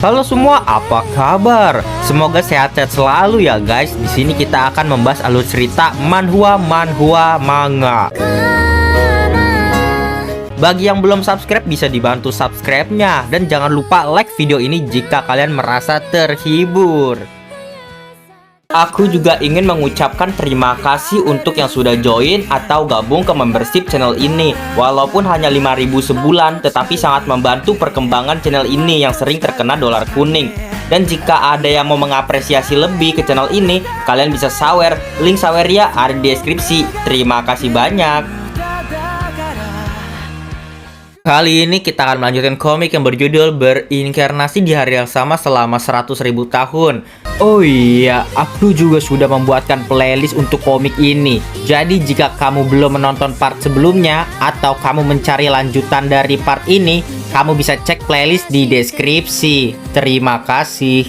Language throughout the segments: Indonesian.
Halo semua, apa kabar? Semoga sehat-sehat selalu ya guys. Di sini kita akan membahas alur cerita manhwa manga. Bagi yang belum subscribe bisa dibantu subscribe-nya dan jangan lupa like video ini jika kalian merasa terhibur. Aku juga ingin mengucapkan terima kasih untuk yang sudah join atau gabung ke membership channel ini. Walaupun hanya 5.000 sebulan, tetapi sangat membantu perkembangan channel ini yang sering terkena dolar kuning. Dan jika ada yang mau mengapresiasi lebih ke channel ini, kalian bisa sawer. Link sawernya ada di deskripsi. Terima kasih banyak. Kali ini kita akan melanjutkan komik yang berjudul Berinkarnasi di Hari yang Sama Selama 100.000 Tahun. Oh iya, aku juga sudah membuatkan playlist untuk komik ini. Jadi jika kamu belum menonton part sebelumnya atau kamu mencari lanjutan dari part ini, kamu bisa cek playlist di deskripsi. Terima kasih.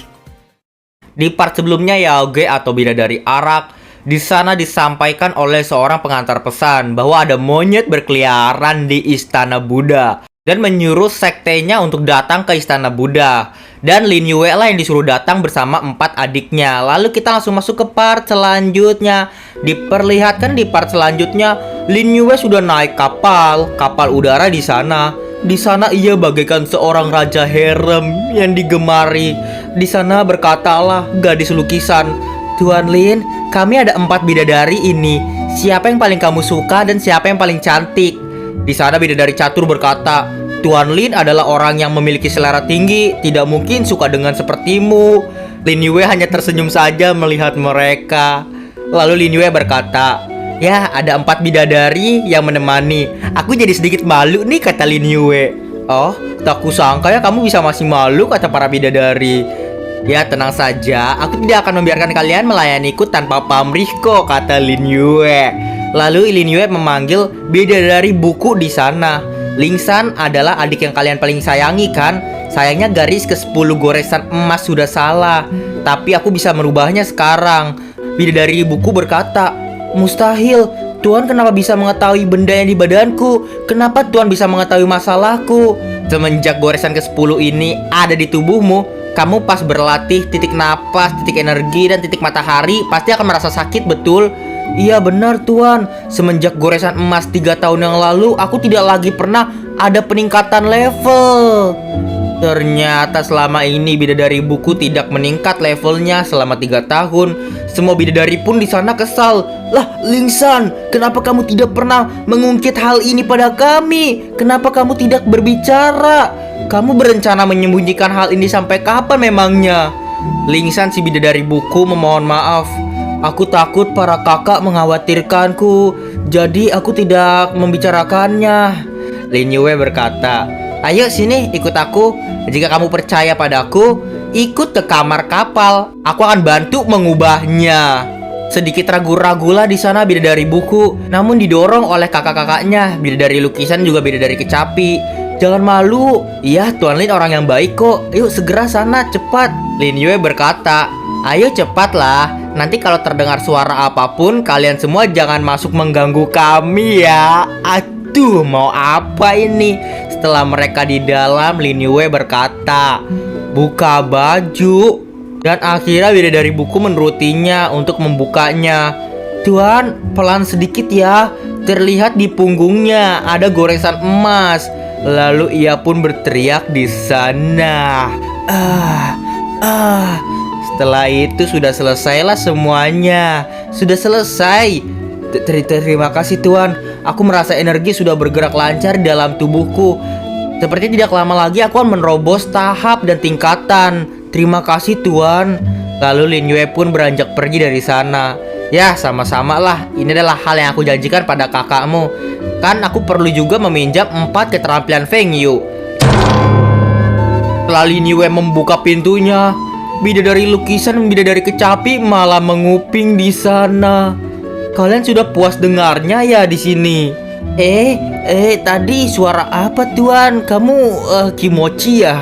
Di part sebelumnya Yaoge atau Bidadari Arak di sana disampaikan oleh seorang pengantar pesan bahwa ada monyet berkeliaran di Istana Buddha dan menyuruh sektenya untuk datang ke Istana Buddha. Dan Lin Yue lah yang disuruh datang bersama 4 adiknya. Lalu kita langsung masuk ke part selanjutnya. Diperlihatkan di part selanjutnya Lin Yue sudah naik kapal udara di sana. Di sana ia bagaikan seorang raja harem yang digemari. Di sana berkatalah gadis lukisan, "Tuan Lin, kami ada 4 bidadari ini. Siapa yang paling kamu suka dan siapa yang paling cantik?" Di sana bidadari catur berkata, "Tuan Lin adalah orang yang memiliki selera tinggi, tidak mungkin suka dengan sepertimu." Lin Yue hanya tersenyum saja melihat mereka. Lalu Lin Yue berkata, "Ya, ada 4 bidadari yang menemani. Aku jadi sedikit malu nih," kata Lin Yue. "Oh, tak kusangka ya kamu bisa masih malu," kata para bidadari. "Ya, tenang saja, aku tidak akan membiarkan kalian melayaniku tanpa pamrih kok," kata Lin Yue. Lalu Lin Yue memanggil bidadari buku di sana. Lingsan adalah adik yang kalian paling sayangi kan? Sayangnya garis ke-10 goresan emas sudah salah, tapi aku bisa merubahnya sekarang. Bidadari buku berkata, "Mustahil, Tuan kenapa bisa mengetahui benda yang di badanku? Kenapa Tuan bisa mengetahui masalahku? Semenjak goresan ke-10 ini ada di tubuhmu, kamu pas berlatih titik napas, titik energi, dan titik matahari pasti akan merasa sakit, betul?" "Iya benar Tuan, semenjak goresan emas 3 tahun yang lalu aku tidak lagi pernah ada peningkatan level." Ternyata selama ini bidadari buku tidak meningkat levelnya selama 3 tahun. Semua bidadari pun di sana kesal. "Lah Lingsan, kenapa kamu tidak pernah mengungkit hal ini pada kami? Kenapa kamu tidak berbicara? Kamu berencana menyembunyikan hal ini sampai kapan memangnya?" Lingsan si bidadari buku memohon maaf. "Aku takut para kakak mengkhawatirkanku, jadi aku tidak membicarakannya." Lin Yue berkata, "Ayo sini ikut aku. Jika kamu percaya padaku, ikut ke kamar kapal. Aku akan bantu mengubahnya." Sedikit ragu-ragulah di sana bidadari buku, namun didorong oleh kakak-kakaknya, bidadari lukisan juga bidadari kecapi. "Jangan malu. Iya, Tuan Lin orang yang baik kok. Yuk segera sana, cepat." Lin Yue berkata, "Ayo cepatlah. Nanti kalau terdengar suara apapun, kalian semua jangan masuk mengganggu kami ya." Aduh, mau apa ini? Setelah mereka di dalam, Lin Yue berkata, "Buka baju." Dan akhirnya bidadari buku menurutinya untuk membukanya. "Tuan, pelan sedikit ya. Terlihat di punggungnya ada goresan emas." Lalu ia pun berteriak di sana. Setelah itu sudah selesailah semuanya. Sudah selesai. Terima kasih Tuan. Aku merasa energi sudah bergerak lancar di dalam tubuhku. Seperti tidak lama lagi aku akan menerobos tahap dan tingkatan. Terima kasih Tuan." Lalu Lin Yue pun beranjak pergi dari sana. "Ya, sama-sama lah. Ini adalah hal yang aku janjikan pada kakakmu. Kan aku perlu juga meminjam 4 keterampilan Feng Yu." Setelah Lin Yue membuka pintunya, bidadari lukisan dan bidadari kecapi malah menguping di sana. "Kalian sudah puas dengarnya ya di sini?" Tadi suara apa Tuan? Kamu kimochi ya?"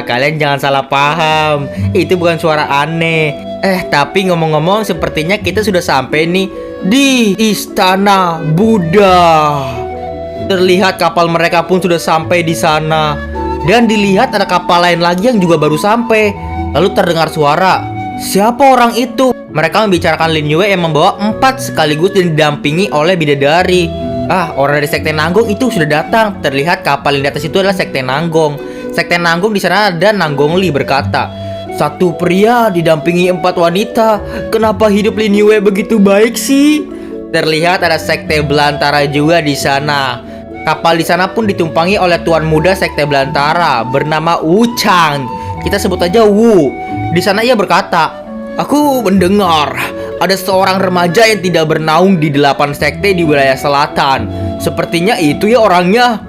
Kalian jangan salah paham. Itu bukan suara aneh. Tapi ngomong-ngomong sepertinya kita sudah sampai nih di Istana Buddha. Terlihat kapal mereka pun sudah sampai di sana. Dan dilihat ada kapal lain lagi yang juga baru sampai. Lalu terdengar suara, siapa orang itu? Mereka membicarakan Lin Yue yang membawa 4 sekaligus dan didampingi oleh bidadari. Orang dari Sekte Nanggong itu sudah datang. Terlihat kapal yang di atas itu adalah Sekte Nanggong. Sekte Nanggong di sana ada Nanggong Li berkata, satu pria didampingi 4 wanita. Kenapa hidup Lin Yue begitu baik sih? Terlihat ada Sekte Belantara juga di sana. Kapal di sana pun ditumpangi oleh tuan muda Sekte Belantara bernama Wu Chang. Kita sebut aja Wu. Di sana ia berkata, aku mendengar ada seorang remaja yang tidak bernaung di 8 sekte di wilayah selatan. Sepertinya itu ya orangnya.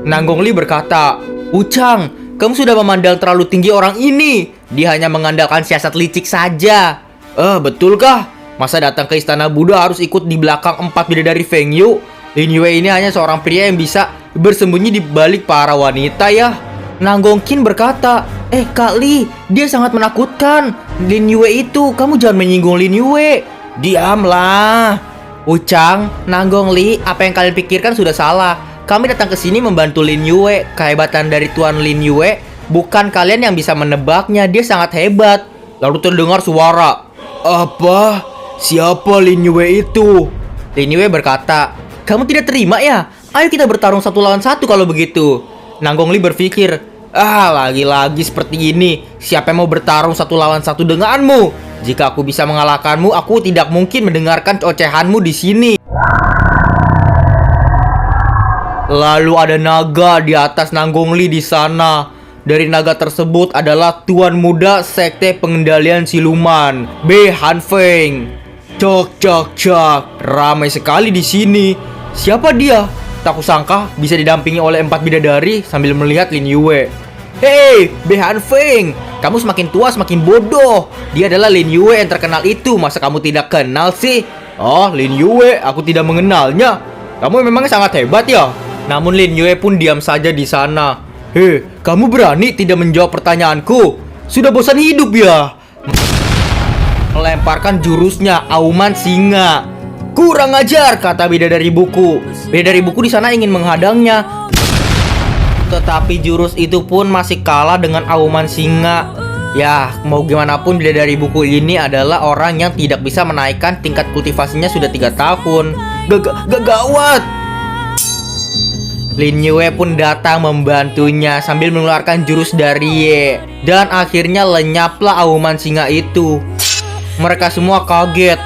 Nanggong Li berkata, Wu Chang, kamu sudah memandang terlalu tinggi orang ini. Dia hanya mengandalkan siasat licik saja. Betulkah? Masa datang ke istana Buddha harus ikut di belakang 4 bidadari Feng Yu? Lin Yue ini hanya seorang pria yang bisa bersembunyi di balik para wanita ya. Nanggong Qin berkata, Kak Li, dia sangat menakutkan. Lin Yue itu, kamu jangan menyinggung Lin Yue. Diamlah. Wu Chang, Nanggong Li, apa yang kalian pikirkan sudah salah. Kami datang ke sini membantu Lin Yue. Kehebatan dari Tuan Lin Yue bukan kalian yang bisa menebaknya. Dia sangat hebat. Lalu terdengar suara, apa? Siapa Lin Yue itu? Lin Yue berkata, kamu tidak terima ya? Ayo kita bertarung 1 lawan 1 kalau begitu. Nanggong Li berpikir, lagi-lagi seperti ini. Siapa yang mau bertarung 1 lawan 1 denganmu? Jika aku bisa mengalahkanmu, aku tidak mungkin mendengarkan ocehanmu di sini. Lalu ada naga di atas Nanggong Li di sana. Dari naga tersebut adalah tuan muda Sekte Pengendalian Siluman, Be Han Feng. Cak, ramai sekali di sini. Siapa dia? Tak kusangka bisa didampingi oleh 4 bidadari sambil melihat Lin Yue. Hei, Be Han Feng, kamu semakin tua semakin bodoh. Dia adalah Lin Yue yang terkenal itu. Masa kamu tidak kenal sih? Lin Yue, aku tidak mengenalnya. Kamu memang sangat hebat ya. Namun Lin Yue pun diam saja di sana. Hei, kamu berani tidak menjawab pertanyaanku? Sudah bosan hidup ya? Melemparkan jurusnya, auman singa. Kurang ajar, kata bidadari buku. Bidadari buku di sana ingin menghadangnya, tetapi jurus itu pun masih kalah dengan auman singa. Ya, mau gimana pun bidadari buku ini adalah orang yang tidak bisa menaikkan tingkat kultivasinya sudah 3 tahun. Gawat. Lin Yue pun datang membantunya sambil mengeluarkan jurus dari Ye. Dan akhirnya lenyaplah auman singa itu. Mereka semua kaget.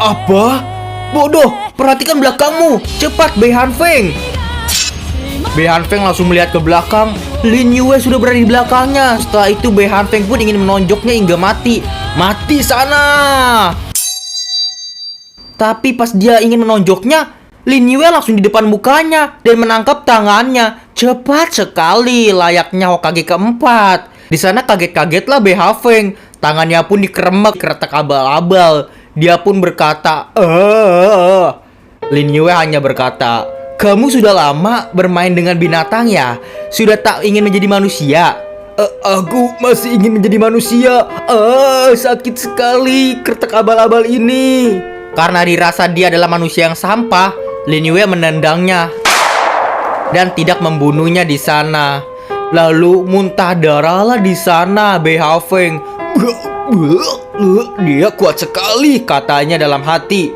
Apa? Bodoh, perhatikan belakangmu. Cepat, Be Han Feng. Be Han Feng langsung melihat ke belakang. Lin Yue sudah berada di belakangnya. Setelah itu Be Han Feng pun ingin menonjoknya hingga mati. Mati sana. Tapi pas dia ingin menonjoknya, Lin Yue langsung di depan mukanya dan menangkap tangannya. Cepat sekali, layaknya Hokage keempat. Di sana kaget-kagetlah Be Han Feng. Tangannya pun dikeremek keretak abal-abal. Dia pun berkata, Lin Yue hanya berkata, kamu sudah lama bermain dengan binatang ya? Sudah tak ingin menjadi manusia? Aku masih ingin menjadi manusia. Sakit sekali keretak abal-abal ini. Karena dirasa dia adalah manusia yang sampah, Lin Yue menendangnya dan tidak membunuhnya di sana. Lalu muntah darahlah di sana Be Han Feng. Dia kuat sekali, katanya dalam hati.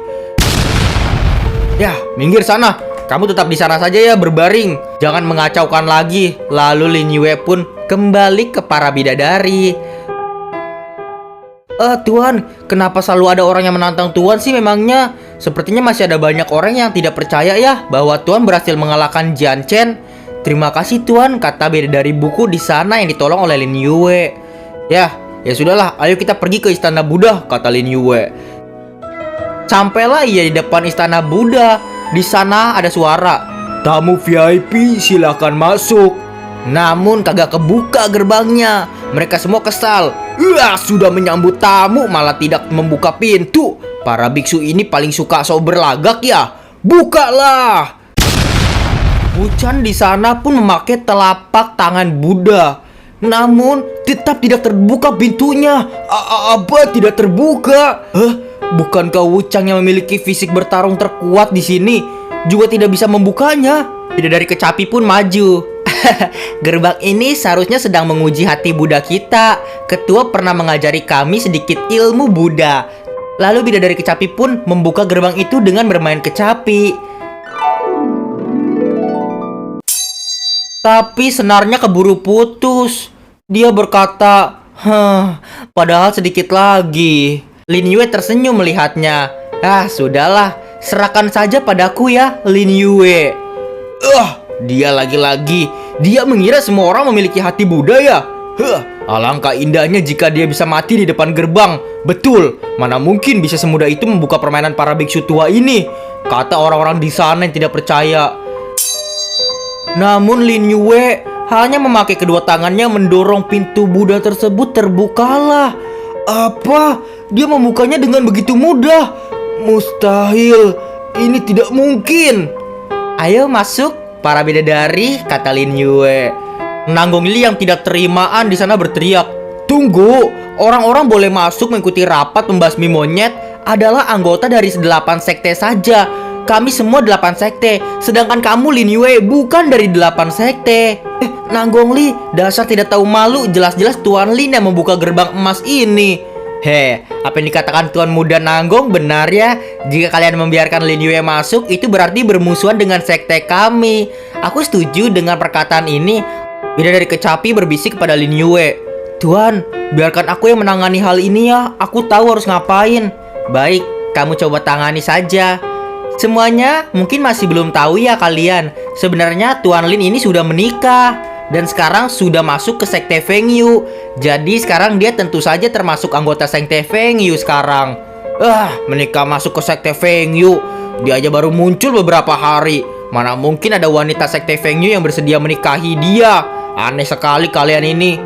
Ya, minggir sana. Kamu tetap di sana saja ya, berbaring. Jangan mengacaukan lagi. Lalu Lin Yue pun kembali ke para bidadari. Tuan, kenapa selalu ada orang yang menantang Tuan sih memangnya? Sepertinya masih ada banyak orang yang tidak percaya ya bahwa Tuan berhasil mengalahkan Jian Chen. Terima kasih Tuan, kata bidadari buku di sana yang ditolong oleh Lin Yue. Ya sudahlah, ayo kita pergi ke istana Buddha, kata Lin Yue. Sampailah ia di depan istana Buddha. Di sana ada suara, tamu VIP silakan masuk. Namun kagak kebuka gerbangnya. Mereka semua kesal. Sudah menyambut tamu malah tidak membuka pintu. Para biksu ini paling suka sok berlagak ya. Bukalah. Wu Chan di sana pun memakai telapak tangan Buddha. Namun tetap tidak terbuka pintunya. Apa tidak terbuka? Bukankah Wu Chang yang memiliki fisik bertarung terkuat di sini juga tidak bisa membukanya? Bidadari kecapi pun maju. Gerbang ini seharusnya sedang menguji hati Buddha kita. Ketua pernah mengajari kami sedikit ilmu Buddha. Lalu bidadari kecapi pun membuka gerbang itu dengan bermain kecapi. Tapi senarnya keburu putus. Dia berkata, padahal sedikit lagi. Lin Yue tersenyum melihatnya. Sudahlah, serahkan saja padaku ya, Lin Yue. Dia lagi-lagi. Dia mengira semua orang memiliki hati Buddha ya? Alangkah indahnya jika dia bisa mati di depan gerbang. Betul, mana mungkin bisa semudah itu membuka permainan para biksu tua ini, kata orang-orang di sana yang tidak percaya. Namun Lin Yue hanya memakai kedua tangannya mendorong pintu Buddha tersebut terbukalah. Apa? Dia membukanya dengan begitu mudah? Mustahil, ini tidak mungkin. Ayo masuk para bidadari, kata Lin Yue. Nanggong Li yang tidak terimaan di sana berteriak, tunggu, orang-orang boleh masuk mengikuti rapat membasmi monyet adalah anggota dari 8 sekte saja. Kami semua 8 sekte, sedangkan kamu Lin Yue bukan dari 8 sekte. Nanggong Li, dasar tidak tahu malu, jelas-jelas Tuan Lin yang membuka gerbang emas ini. Apa yang dikatakan Tuan Muda Nanggong benar ya? Jika kalian membiarkan Lin Yue masuk, itu berarti bermusuhan dengan sekte kami. Aku setuju dengan perkataan ini. Bidadari kecapi berbisik kepada Lin Yue. Tuan, biarkan aku yang menangani hal ini ya. Aku tahu harus ngapain. Baik, kamu coba tangani saja. Semuanya mungkin masih belum tahu ya kalian. Sebenarnya Tuan Lin ini sudah menikah dan sekarang sudah masuk ke sekte Feng Yu. Jadi sekarang dia tentu saja termasuk anggota sekte Feng Yu sekarang. Menikah masuk ke sekte Feng Yu. Dia aja baru muncul beberapa hari. Mana mungkin ada wanita sekte Feng Yu yang bersedia menikahi dia. Aneh sekali kalian ini.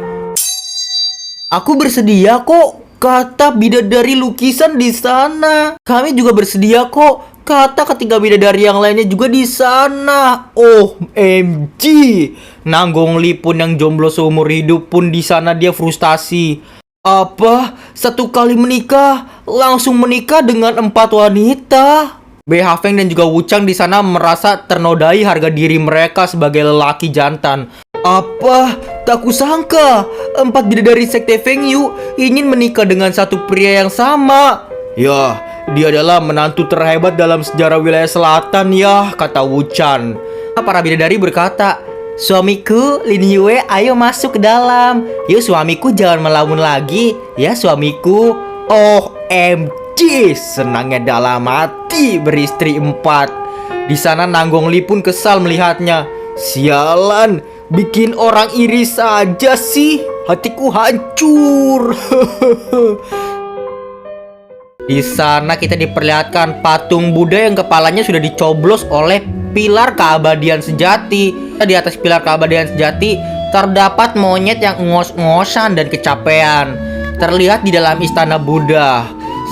Aku bersedia kok, kata bidadari lukisan di sana. Kami juga bersedia kok, kata ketiga bidadari yang lainnya juga di sana. OMG. Nanggong Li pun yang jomblo seumur hidup pun di sana dia frustasi. Apa? 1 kali menikah, langsung menikah dengan 4 wanita? BH Feng dan juga Wu Chang di sana merasa ternodai harga diri mereka sebagai lelaki jantan. Apa? Tak kusangka 4 bidadari sekte Feng Yu ingin menikah dengan satu pria yang sama. Ya, dia adalah menantu terhebat dalam sejarah wilayah selatan ya, kata Wu Chan. Para bidadari berkata, suamiku, Lin Yue, ayo masuk ke dalam. Yuk suamiku, jangan melamun lagi. Ya suamiku. OMG, senangnya dalam hati beristri 4. Di sana Nanggong Li pun kesal melihatnya. Sialan, bikin orang iri saja sih. Hatiku hancur. Di sana kita diperlihatkan patung Buddha yang kepalanya sudah dicoblos oleh pilar keabadian sejati. Di atas pilar keabadian sejati terdapat monyet yang ngos-ngosan dan kecapean. Terlihat di dalam istana Buddha.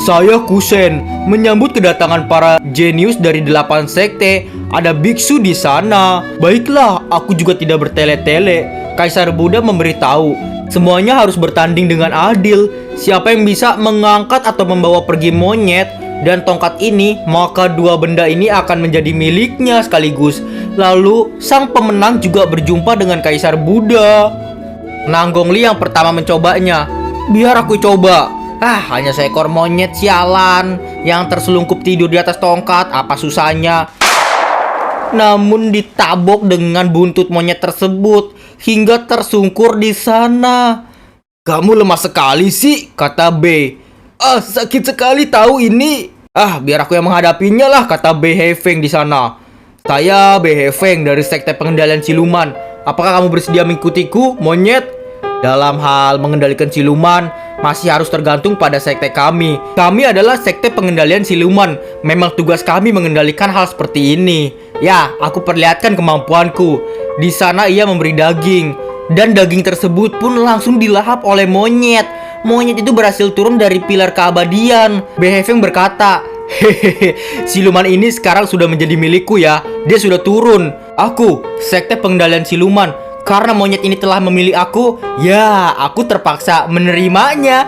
Saya Kusen menyambut kedatangan para jenius dari 8 sekte. Ada biksu di sana. Baiklah, aku juga tidak bertele-tele. Kaisar Buddha memberitahu, semuanya harus bertanding dengan adil. Siapa yang bisa mengangkat atau membawa pergi monyet dan tongkat ini, maka 2 benda ini akan menjadi miliknya sekaligus. Lalu sang pemenang juga berjumpa dengan Kaisar Buddha. Nanggong Li yang pertama mencobanya. Biar aku coba. Hanya seekor monyet sialan yang terselungkup tidur di atas tongkat. Apa susahnya? Namun ditabok dengan buntut monyet tersebut hingga tersungkur di sana. Kamu lemah sekali sih, kata B. Sakit sekali tahu ini. Biar aku yang menghadapinya lah, kata B Hefeng di sana. Saya B Hefeng dari sekte pengendalian siluman. Apakah kamu bersedia mengikutiku, monyet? Dalam hal mengendalikan siluman, masih harus tergantung pada sekte kami. Kami adalah sekte pengendalian siluman. Memang tugas kami mengendalikan hal seperti ini. Ya, aku perlihatkan kemampuanku. Di sana ia memberi daging. Dan daging tersebut pun langsung dilahap oleh monyet. Monyet itu berhasil turun dari pilar keabadian. Behefeng berkata, hehehe, siluman ini sekarang sudah menjadi milikku ya. Dia sudah turun. Aku, sekte pengendalian siluman. Karena monyet ini telah memilih aku, ya aku terpaksa menerimanya.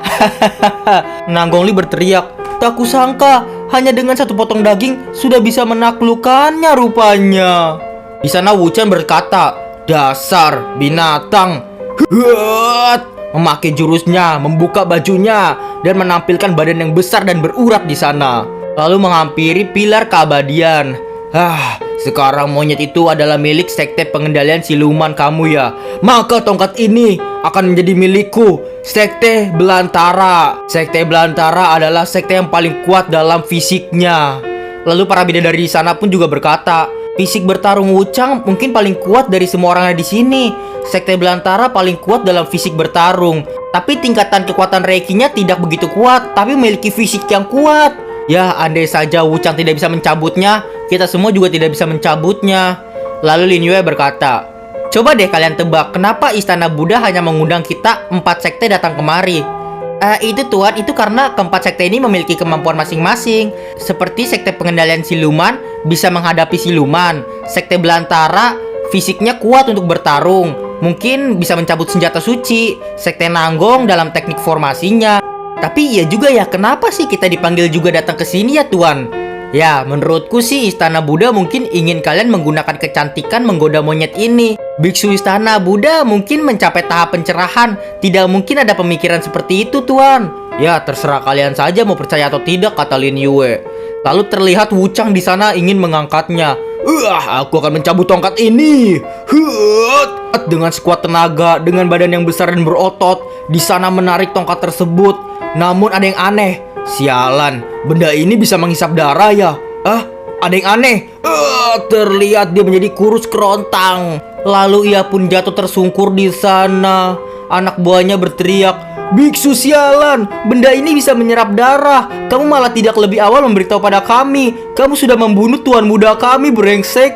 Nanggong Li berteriak, tak kusangka hanya dengan 1 potong daging sudah bisa menaklukkannya rupanya. Di sana Wu Chen berkata, Dasar binatang. Memakai jurusnya, membuka bajunya, dan menampilkan badan yang besar dan berurat di sana. Lalu menghampiri pilar keabadian. Sekarang monyet itu adalah milik sekte pengendalian siluman kamu ya. Maka tongkat ini akan menjadi milikku, Sekte Belantara. Sekte Belantara adalah sekte yang paling kuat dalam fisiknya. Lalu para bidadari di sana pun juga berkata, fisik bertarung Wuchang mungkin paling kuat dari semua orang yang di sini. Sekte Belantara paling kuat dalam fisik bertarung. Tapi tingkatan kekuatan Reikinya tidak begitu kuat, tapi memiliki fisik yang kuat. Ya, andai saja Wuchang tidak bisa mencabutnya, kita semua juga tidak bisa mencabutnya. Lalu Lin Yue berkata, coba deh kalian tebak, kenapa Istana Buddha hanya mengundang kita 4 sekte datang kemari? Itu Tuan, itu karena keempat sekte ini memiliki kemampuan masing-masing. Seperti sekte pengendalian siluman bisa menghadapi siluman. Sekte Belantara fisiknya kuat untuk bertarung, mungkin bisa mencabut senjata suci. Sekte Nanggong dalam teknik formasinya. Tapi iya juga ya, kenapa sih kita dipanggil juga datang ke sini ya Tuan? Ya, menurutku sih Istana Buddha mungkin ingin kalian menggunakan kecantikan menggoda monyet ini. Biksu Istana Buddha mungkin mencapai tahap pencerahan. Tidak mungkin ada pemikiran seperti itu Tuan. Ya, terserah kalian saja mau percaya atau tidak, kata Lin Yue. Lalu terlihat Wuchang di sana ingin mengangkatnya. Aku akan mencabut tongkat ini. Dengan sekuat tenaga, dengan badan yang besar dan berotot, di sana menarik tongkat tersebut. Namun ada yang aneh. Sialan, benda ini bisa menghisap darah ya? Ada yang aneh. Terlihat dia menjadi kurus kerontang. Lalu ia pun jatuh tersungkur di sana. Anak buahnya berteriak, "Biksu sialan, benda ini bisa menyerap darah. Kamu malah tidak lebih awal memberitahu pada kami. Kamu sudah membunuh tuan muda kami, brengsek."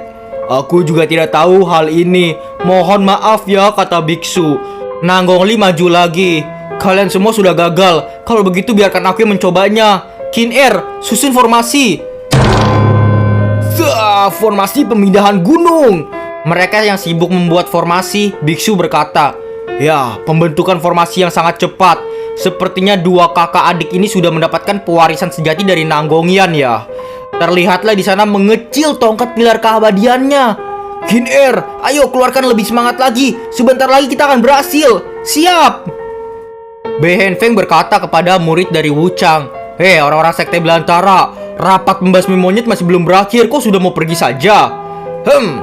Aku juga tidak tahu hal ini. Mohon maaf ya, kata biksu. Nanggong Li maju lagi. Kalian semua sudah gagal. Kalau begitu biarkan aku yang mencobanya. Qin Er, susun formasi. Formasi pemindahan gunung. Mereka yang sibuk membuat formasi, biksu berkata, ya, pembentukan formasi yang sangat cepat. Sepertinya dua kakak adik ini sudah mendapatkan pewarisan sejati dari Nanggongyan ya. Terlihatlah di sana mengecil tongkat pilar keabadiannya. Qin Er, ayo keluarkan lebih semangat lagi. Sebentar lagi kita akan berhasil. Siap. Bei Henfeng berkata kepada murid dari Wuchang, "Hei orang-orang sekte Belantara, rapat membasmi monyet masih belum berakhir, kok sudah mau pergi saja?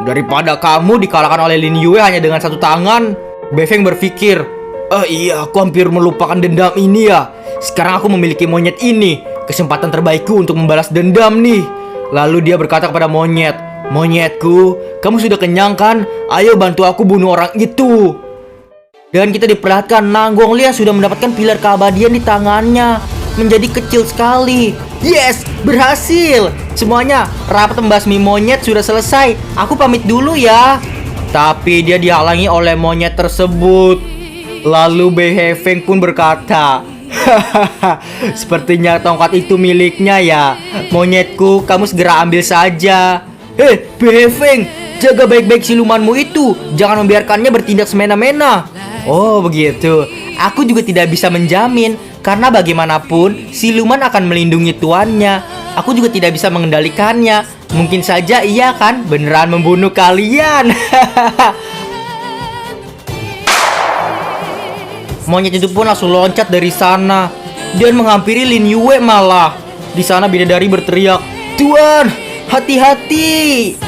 Daripada kamu dikalahkan oleh Lin Yue hanya dengan satu tangan." Bei Feng berpikir, iya, aku hampir melupakan dendam ini ya. Sekarang aku memiliki monyet ini, kesempatan terbaikku untuk membalas dendam nih. Lalu dia berkata kepada monyet, "Monyetku, kamu sudah kenyang kan? Ayo bantu aku bunuh orang itu." Dan kita diperlihatkan Nanggong Li sudah mendapatkan pilar keabadian di tangannya. Menjadi kecil sekali. Yes, berhasil. Semuanya, rapat membasmi monyet sudah selesai. Aku pamit dulu ya. Tapi dia dihalangi oleh monyet tersebut. Lalu Bei Hefeng pun berkata, sepertinya tongkat itu miliknya ya. Monyetku, kamu segera ambil saja. Bei Hefeng, jaga baik-baik silumanmu itu. Jangan membiarkannya bertindak semena-mena. Oh begitu. Aku juga tidak bisa menjamin, karena bagaimanapun siluman akan melindungi tuannya. Aku juga tidak bisa mengendalikannya. Mungkin saja ia kan beneran membunuh kalian. Monyet itu pun langsung loncat dari sana dan menghampiri Lin Yue malah. Di sana bidadari berteriak, "Tuan, hati-hati!"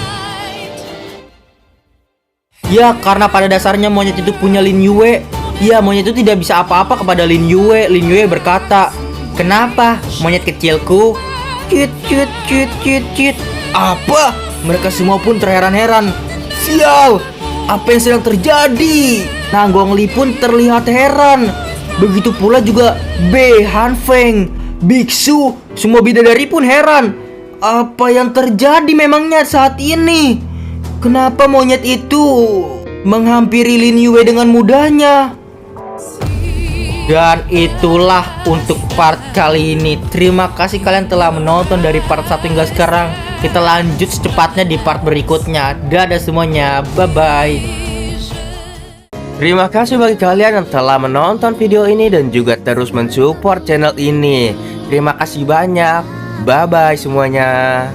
Ya, karena pada dasarnya monyet itu punya Lin Yue. Ya, monyet itu tidak bisa apa-apa kepada Lin Yue. Lin Yue berkata, "Kenapa, monyet kecilku?" Cit. Apa? Mereka semua pun terheran-heran. Sial, apa yang sedang terjadi? Nanggong Li pun terlihat heran. Begitu pula juga Bei Hanfeng, biksu, semua bidadari pun heran. Apa yang terjadi memangnya saat ini? Kenapa monyet itu menghampiri Lin Yue dengan mudahnya? Dan itulah untuk part kali ini. Terima kasih kalian telah menonton dari part 1 hingga sekarang. Kita lanjut secepatnya di part berikutnya. Dadah semuanya, bye-bye. Terima kasih bagi kalian yang telah menonton video ini dan juga terus mensupport channel ini. Terima kasih banyak. Bye-bye semuanya.